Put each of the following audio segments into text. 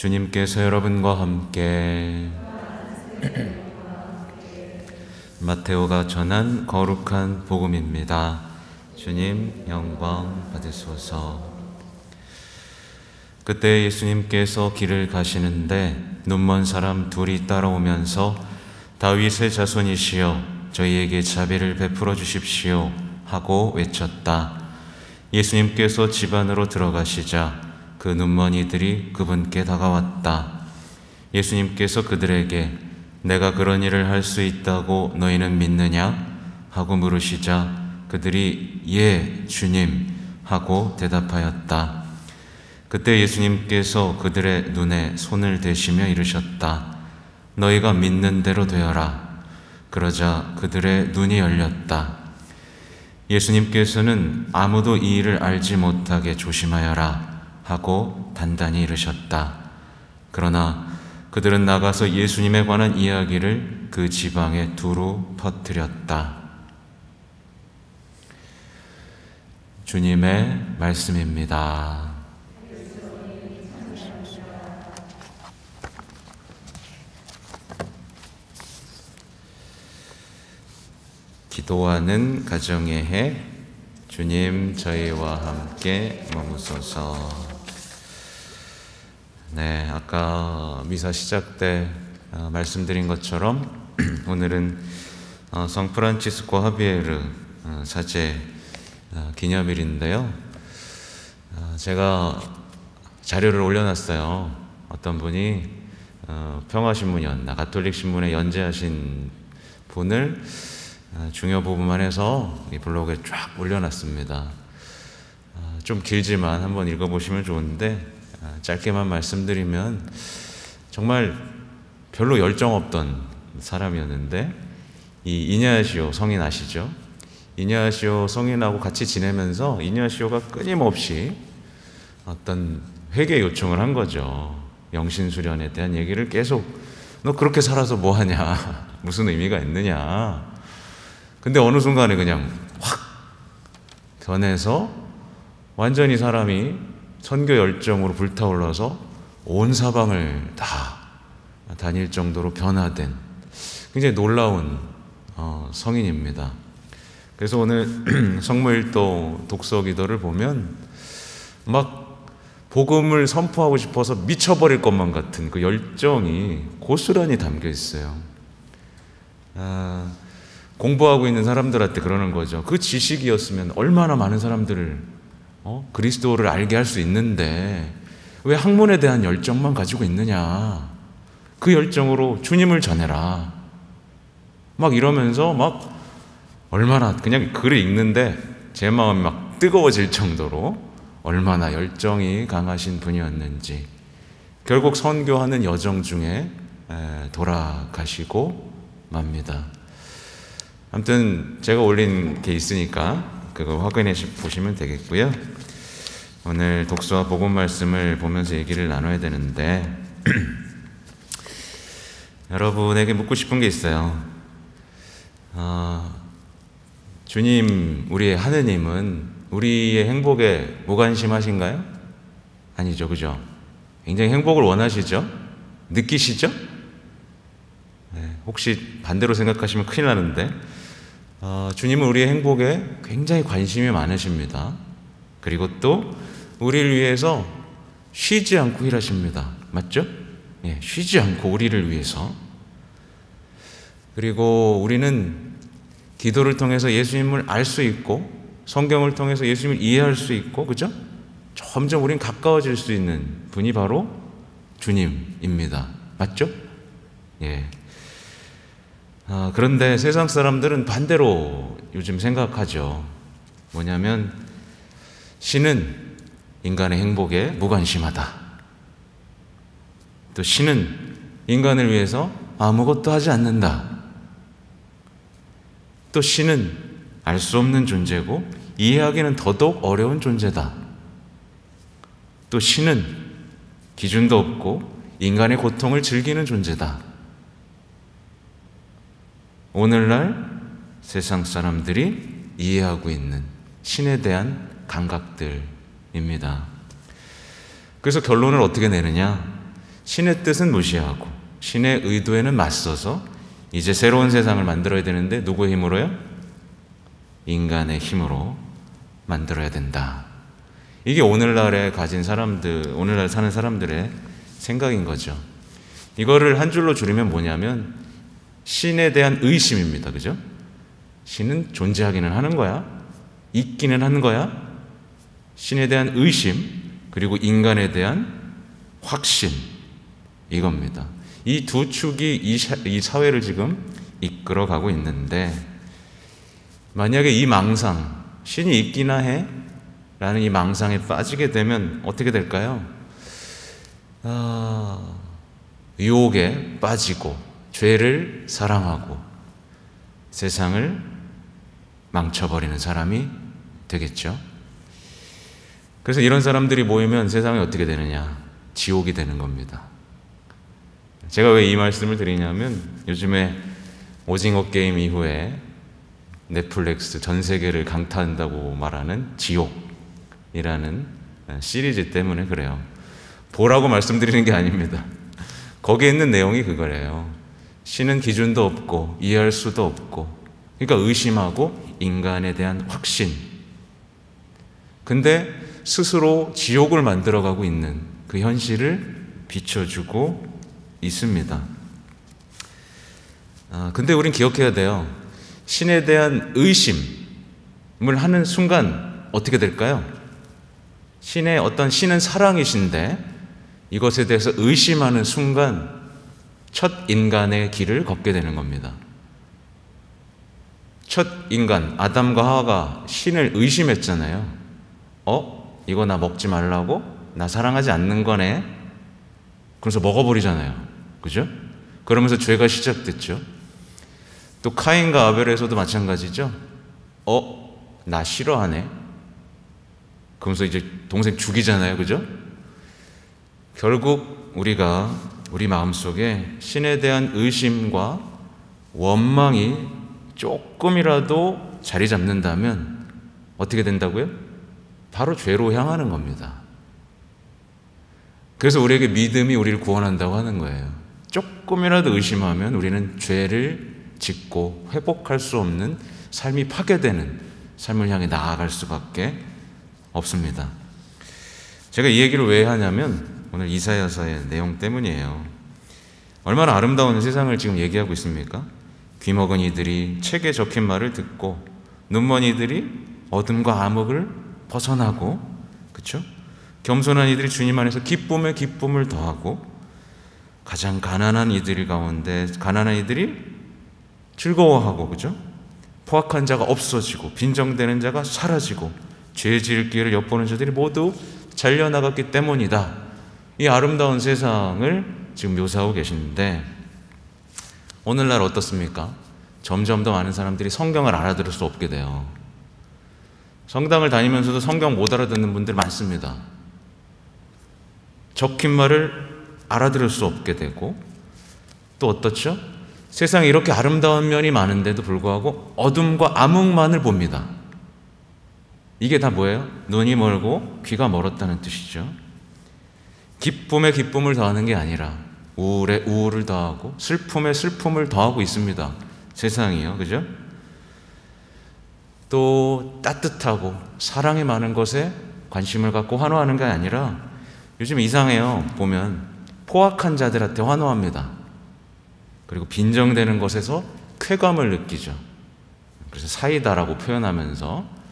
주님께서 여러분과 함께 마테오가 전한 거룩한 복음입니다. 주님 영광 받으소서. 그때 예수님께서 길을 가시는데 눈먼 사람 둘이 따라오면서 다윗의 자손이시여 저희에게 자비를 베풀어 주십시오 하고 외쳤다. 예수님께서 집 안으로 들어가시자 그 눈먼이들이 그분께 다가왔다. 예수님께서 그들에게 내가 그런 일을 할 수 있다고 너희는 믿느냐? 하고 물으시자 그들이 예, 주님 하고 대답하였다. 그때 예수님께서 그들의 눈에 손을 대시며 이르셨다. 너희가 믿는 대로 되어라. 그러자 그들의 눈이 열렸다. 예수님께서는 아무도 이 일을 알지 못하게 조심하여라 하고 단단히 이르셨다. 그러나 그들은 나가서 예수님에 관한 이야기를 그 지방에 두루 퍼뜨렸다. 주님의 말씀입니다. 기도하는 가정의 해, 주님 저희와 함께 머무소서. 네, 아까 미사 시작 때 말씀드린 것처럼 오늘은 성 프란치스코 하비에르 사제 기념일인데요. 제가 자료를 올려놨어요. 어떤 분이 평화신문이었나 가톨릭신문에 연재하신 분을 중요 부분만 해서 이 블로그에 쫙 올려놨습니다. 좀 길지만 한번 읽어보시면 좋은데 짧게만 말씀드리면 정말 별로 열정 없던 사람이었는데 이 이냐시오 성인 아시죠? 이냐시오 성인하고 같이 지내면서 이냐시오가 끊임없이 어떤 회개 요청을 한 거죠. 영신수련에 대한 얘기를 계속 너 그렇게 살아서 뭐하냐 무슨 의미가 있느냐. 근데 어느 순간에 그냥 확 변해서 완전히 사람이 선교 열정으로 불타올라서 온 사방을 다 다닐 정도로 변화된 굉장히 놀라운 성인입니다. 그래서 오늘 성모일도 독서 기도를 보면 막 복음을 선포하고 싶어서 미쳐버릴 것만 같은 그 열정이 고스란히 담겨 있어요. 공부하고 있는 사람들한테 그러는 거죠. 그 지식이었으면 얼마나 많은 사람들을 그리스도를 알게 할 수 있는데 왜 학문에 대한 열정만 가지고 있느냐. 그 열정으로 주님을 전해라. 막 이러면서 막 얼마나 그냥 글을 읽는데 제 마음이 막 뜨거워질 정도로 얼마나 열정이 강하신 분이었는지. 결국 선교하는 여정 중에 돌아가시고 맙니다. 아무튼 제가 올린 게 있으니까 그거 확인해 보시면 되겠고요. 오늘 독서와 복음 말씀을 보면서 얘기를 나눠야 되는데 여러분에게 묻고 싶은 게 있어요. 주님, 우리의 하느님은 우리의 행복에 무관심하신가요? 아니죠, 그죠? 굉장히 행복을 원하시죠? 느끼시죠? 네, 혹시 반대로 생각하시면 큰일 나는데 주님은 우리의 행복에 굉장히 관심이 많으십니다. 그리고 또 우리를 위해서 쉬지 않고 일하십니다. 맞죠? 예, 쉬지 않고 우리를 위해서. 그리고 우리는 기도를 통해서 예수님을 알 수 있고 성경을 통해서 예수님을 이해할 수 있고, 그죠? 점점 우린 가까워질 수 있는 분이 바로 주님입니다. 맞죠? 예. 그런데 세상 사람들은 반대로 요즘 생각하죠. 뭐냐면 신은 인간의 행복에 무관심하다. 또 신은 인간을 위해서 아무것도 하지 않는다. 또 신은 알 수 없는 존재고 이해하기는 더더욱 어려운 존재다. 또 신은 기준도 없고 인간의 고통을 즐기는 존재다. 오늘날 세상 사람들이 이해하고 있는 신에 대한 감각들입니다. 그래서 결론을 어떻게 내느냐? 신의 뜻은 무시하고 신의 의도에는 맞서서 이제 새로운 세상을 만들어야 되는데 누구의 힘으로요? 인간의 힘으로 만들어야 된다. 이게 오늘날에 가진 사람들, 오늘날 사는 사람들의 생각인 거죠. 이거를 한 줄로 줄이면 뭐냐면 신에 대한 의심입니다. 그죠? 신은 존재하기는 하는 거야? 있기는 하는 거야? 신에 대한 의심, 그리고 인간에 대한 확신, 이겁니다. 이 두 축이 이 사회를 지금 이끌어가고 있는데, 만약에 이 망상, 신이 있기나 해? 라는 이 망상에 빠지게 되면 어떻게 될까요? 유혹에 빠지고 죄를 사랑하고 세상을 망쳐버리는 사람이 되겠죠. 그래서 이런 사람들이 모이면 세상이 어떻게 되느냐? 지옥이 되는 겁니다. 제가 왜 이 말씀을 드리냐면 요즘에 오징어 게임 이후에 넷플릭스 전 세계를 강타한다고 말하는 지옥이라는 시리즈 때문에 그래요. 보라고 말씀드리는 게 아닙니다. 거기에 있는 내용이 그거래요. 신은 기준도 없고 이해할 수도 없고, 그러니까 의심하고 인간에 대한 확신. 근데 스스로 지옥을 만들어가고 있는 그 현실을 비춰주고 있습니다. 근데 우린 기억해야 돼요. 신에 대한 의심을 하는 순간 어떻게 될까요? 신은 사랑이신데 이것에 대해서 의심하는 순간 첫 인간의 길을 걷게 되는 겁니다. 첫 인간 아담과 하와가 신을 의심했잖아요. 이거 나 먹지 말라고? 나 사랑하지 않는 거네? 그래서 먹어버리잖아요. 그죠? 그러면서 죄가 시작됐죠. 또 카인과 아벨에서도 마찬가지죠. 나 싫어하네? 그러면서 이제 동생 죽이잖아요. 그죠? 결국 우리가 우리 마음속에 신에 대한 의심과 원망이 조금이라도 자리 잡는다면 어떻게 된다고요? 바로 죄로 향하는 겁니다. 그래서 우리에게 믿음이 우리를 구원한다고 하는 거예요. 조금이라도 의심하면 우리는 죄를 짓고 회복할 수 없는 삶이 파괴되는 삶을 향해 나아갈 수밖에 없습니다. 제가 이 얘기를 왜 하냐면 오늘 이사야서의 내용 때문이에요. 얼마나 아름다운 세상을 지금 얘기하고 있습니까? 귀먹은 이들이 책에 적힌 말을 듣고 눈먼 이들이 어둠과 암흑을 벗어나고, 그렇죠? 겸손한 이들이 주님 안에서 기쁨에 기쁨을 더하고, 가장 가난한 이들 가운데 가난한 이들이 즐거워하고, 그죠? 포악한 자가 없어지고 빈정되는 자가 사라지고 죄 지을 기회를 엿보는 자들이 모두 잘려나갔기 때문이다. 이 아름다운 세상을 지금 묘사하고 계시는데, 오늘날 어떻습니까? 점점 더 많은 사람들이 성경을 알아들을 수 없게 돼요. 성당을 다니면서도 성경 못 알아듣는 분들 많습니다. 적힌 말을 알아들을 수 없게 되고, 또 어떻죠? 세상에 이렇게 아름다운 면이 많은데도 불구하고 어둠과 암흑만을 봅니다. 이게 다 뭐예요? 눈이 멀고 귀가 멀었다는 뜻이죠. 기쁨에 기쁨을 더하는 게 아니라 우울에 우울을 더하고 슬픔에 슬픔을 더하고 있습니다. 세상이요. 그죠? 또 따뜻하고 사랑이 많은 것에 관심을 갖고 환호하는 게 아니라 요즘 이상해요. 보면 포악한 자들한테 환호합니다. 그리고 빈정되는 것에서 쾌감을 느끼죠. 그래서 사이다라고 표현하면서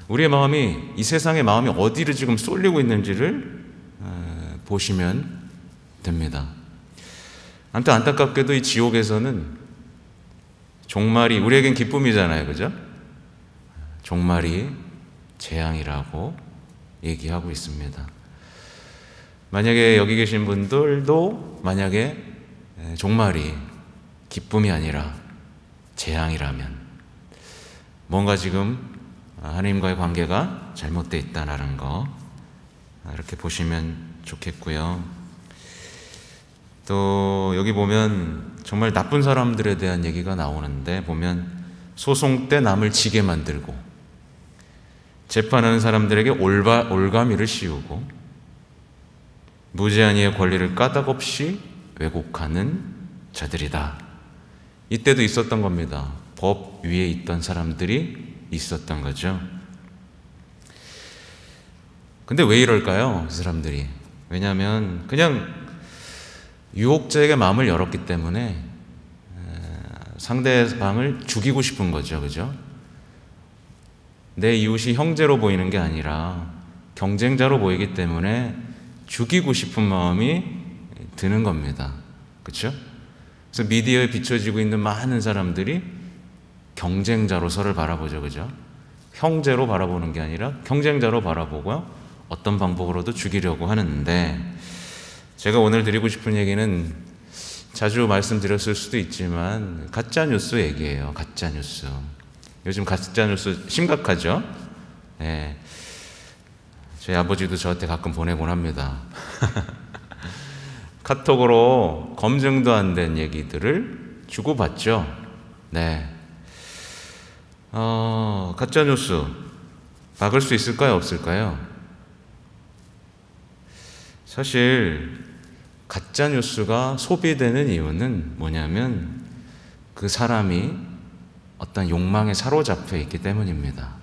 우리의 마음이, 이 세상의 마음이 어디를 지금 쏠리고 있는지를 보시면 됩니다. 아무튼 안타깝게도 이 지옥에서는 종말이 우리에겐 기쁨이잖아요. 그죠? 종말이 재앙이라고 얘기하고 있습니다. 만약에 여기 계신 분들도 만약에 종말이 기쁨이 아니라 재앙이라면 뭔가 지금 하나님과의 관계가 잘못되어 있다는 거 이렇게 보시면 좋겠고요. 또 여기 보면 정말 나쁜 사람들에 대한 얘기가 나오는데, 보면 소송 때 남을 지게 만들고 재판하는 사람들에게 올가미를 씌우고 무제한 이의 권리를 까닭없이 왜곡하는 자들이다. 이때도 있었던 겁니다. 법 위에 있던 사람들이 있었던 거죠. 근데 왜 이럴까요? 그 사람들이. 왜냐하면 그냥 유혹자에게 마음을 열었기 때문에 상대방을 죽이고 싶은 거죠. 그죠? 내 이웃이 형제로 보이는 게 아니라 경쟁자로 보이기 때문에 죽이고 싶은 마음이 드는 겁니다. 그렇죠? 그래서 미디어에 비춰지고 있는 많은 사람들이 경쟁자로 서를 바라보죠. 그죠? 형제로 바라보는 게 아니라 경쟁자로 바라보고요. 어떤 방법으로도 죽이려고 하는데, 제가 오늘 드리고 싶은 얘기는 자주 말씀드렸을 수도 있지만 가짜뉴스 얘기예요. 가짜뉴스. 요즘 가짜뉴스 심각하죠? 네. 저희 아버지도 저한테 가끔 보내곤 합니다. 카톡으로 검증도 안 된 얘기들을 주고받죠. 네. 가짜뉴스 막을 수 있을까요? 없을까요? 사실 가짜뉴스가 소비되는 이유는 뭐냐면 그 사람이 어떤 욕망에 사로잡혀 있기 때문입니다.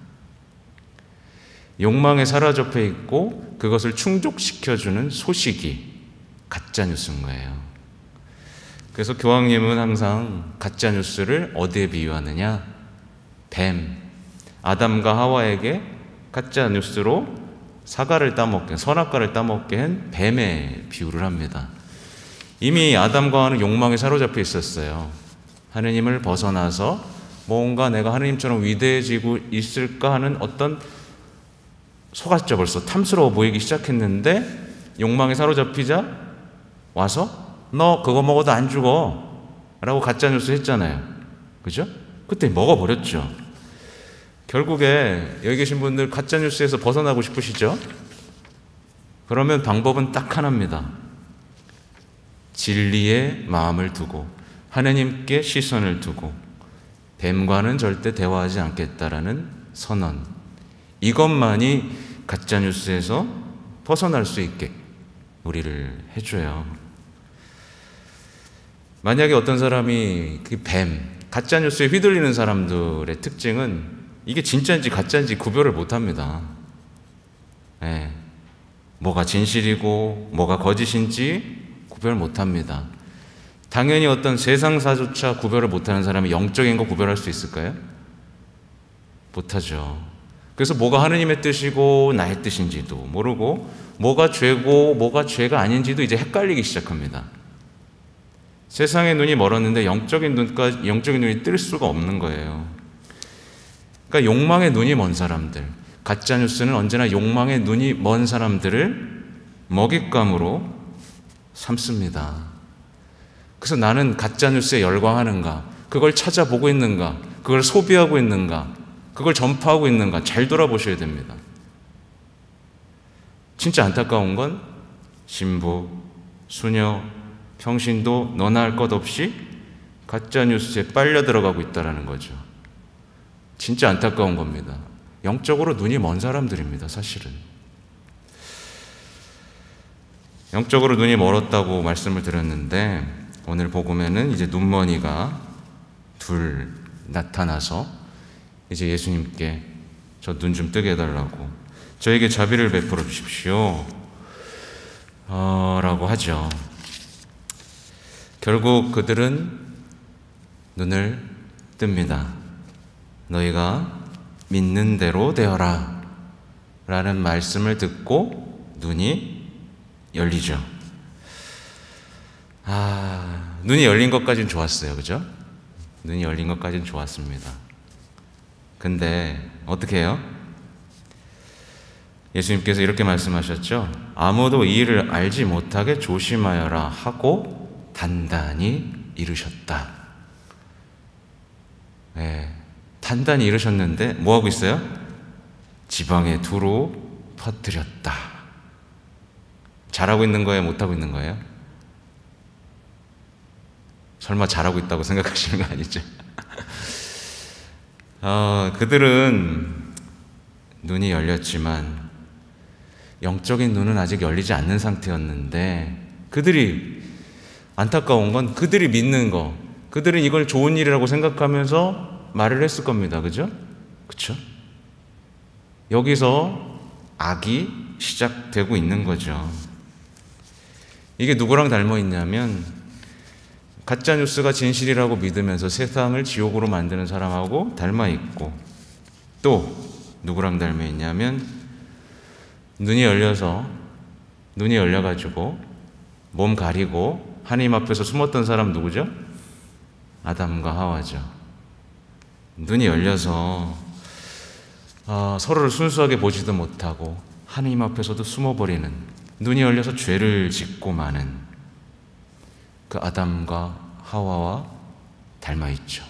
욕망에 사로잡혀 있고 그것을 충족시켜주는 소식이 가짜뉴스인 거예요. 그래서 교황님은 항상 가짜뉴스를 어디에 비유하느냐? 뱀. 아담과 하와에게 가짜뉴스로 사과를 따먹게, 선악과를 따먹게 한 뱀에 비유를 합니다. 이미 아담과 하와는 욕망에 사로잡혀 있었어요. 하느님을 벗어나서 뭔가 내가 하느님처럼 위대해지고 있을까 하는 어떤 속았죠. 벌써 탐스러워 보이기 시작했는데 욕망에 사로잡히자 와서 너 그거 먹어도 안 죽어 라고 가짜뉴스 했잖아요. 그죠? 그때 먹어버렸죠. 결국에 여기 계신 분들 가짜뉴스에서 벗어나고 싶으시죠? 그러면 방법은 딱 하나입니다. 진리에 마음을 두고 하나님께 시선을 두고 뱀과는 절대 대화하지 않겠다라는 선언. 이것만이 가짜뉴스에서 벗어날 수 있게 우리를 해줘요. 만약에 어떤 사람이 그 뱀, 가짜뉴스에 휘둘리는 사람들의 특징은 이게 진짜인지 가짜인지 구별을 못합니다. 네. 뭐가 진실이고 뭐가 거짓인지 구별 못합니다. 당연히 어떤 세상사조차 구별을 못하는 사람이 영적인 거 구별할 수 있을까요? 못하죠. 그래서 뭐가 하느님의 뜻이고 나의 뜻인지도 모르고 뭐가 죄고 뭐가 죄가 아닌지도 이제 헷갈리기 시작합니다. 세상의 눈이 멀었는데 영적인 눈이 뜰 수가 없는 거예요. 그러니까 욕망의 눈이 먼 사람들, 가짜뉴스는 언제나 욕망의 눈이 먼 사람들을 먹잇감으로 삼습니다. 그래서 나는 가짜뉴스에 열광하는가, 그걸 찾아보고 있는가, 그걸 소비하고 있는가, 그걸 전파하고 있는가 잘 돌아보셔야 됩니다. 진짜 안타까운 건 신부, 수녀, 평신도 너나 할 것 없이 가짜뉴스에 빨려 들어가고 있다는 거죠. 진짜 안타까운 겁니다. 영적으로 눈이 먼 사람들입니다. 사실은 영적으로 눈이 멀었다고 말씀을 드렸는데 오늘 복음에는 이제 눈머니가 둘 나타나서 이제 예수님께 저 눈 좀 뜨게 해달라고, 저에게 자비를 베풀어 주십시오 라고 하죠. 결국 그들은 눈을 뜹니다. 너희가 믿는 대로 되어라 라는 말씀을 듣고 눈이 열리죠. 눈이 열린 것까지는 좋았어요. 그죠? 눈이 열린 것까지는 좋았습니다. 근데 어떻게 해요? 예수님께서 이렇게 말씀하셨죠. 아무도 이 일을 알지 못하게 조심하여라 하고 단단히 이르셨다. 네, 단단히 이르셨는데 뭐하고 있어요? 지방에 두루 퍼뜨렸다. 잘하고 있는 거예요? 못하고 있는 거예요? 설마 잘하고 있다고 생각하시는 거 아니죠? 그들은 눈이 열렸지만 영적인 눈은 아직 열리지 않는 상태였는데, 그들이 안타까운 건 그들이 믿는 거, 그들은 이걸 좋은 일이라고 생각하면서 말을 했을 겁니다. 그죠? 그쵸? 여기서 악이 시작되고 있는 거죠. 이게 누구랑 닮아 있냐면, 가짜뉴스가 진실이라고 믿으면서 세상을 지옥으로 만드는 사람하고 닮아 있고, 또 누구랑 닮아 있냐면, 눈이 열려가지고 몸 가리고 하나님 앞에서 숨었던 사람 누구죠? 아담과 하와죠. 눈이 열려서 서로를 순수하게 보지도 못하고 하나님 앞에서도 숨어버리는, 눈이 열려서 죄를 짓고 마는 그 아담과 하와와 닮아있죠.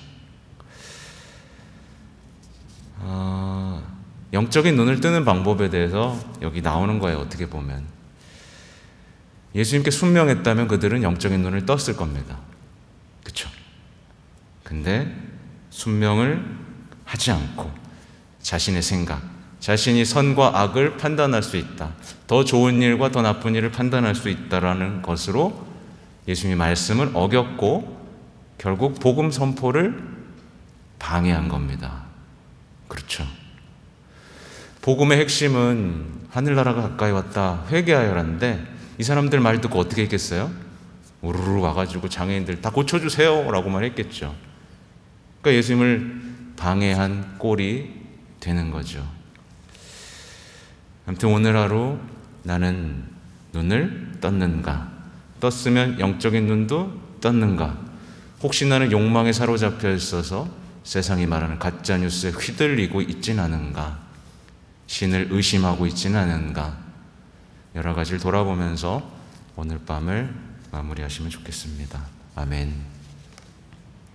영적인 눈을 뜨는 방법에 대해서 여기 나오는 거예요. 어떻게 보면 예수님께 순명했다면 그들은 영적인 눈을 떴을 겁니다. 그렇죠? 근데 순명을 하지 않고 자신의 생각, 자신이 선과 악을 판단할 수 있다, 더 좋은 일과 더 나쁜 일을 판단할 수 있다라는 것으로 예수님의 말씀을 어겼고 결국 복음 선포를 방해한 겁니다. 그렇죠? 복음의 핵심은 하늘나라가 가까이 왔다, 회개하여라는데, 이 사람들 말 듣고 어떻게 했겠어요? 우르르 와가지고 장애인들 다 고쳐주세요 라고만 했겠죠. 그러니까 예수님을 방해한 꼴이 되는 거죠. 아무튼 오늘 하루 나는 눈을 떴는가? 떴으면 영적인 눈도 떴는가? 혹시 나는 욕망에 사로잡혀 있어서 세상이 말하는 가짜뉴스에 휘둘리고 있진 않은가? 신을 의심하고 있진 않은가? 여러 가지를 돌아보면서 오늘 밤을 마무리하시면 좋겠습니다. 아멘.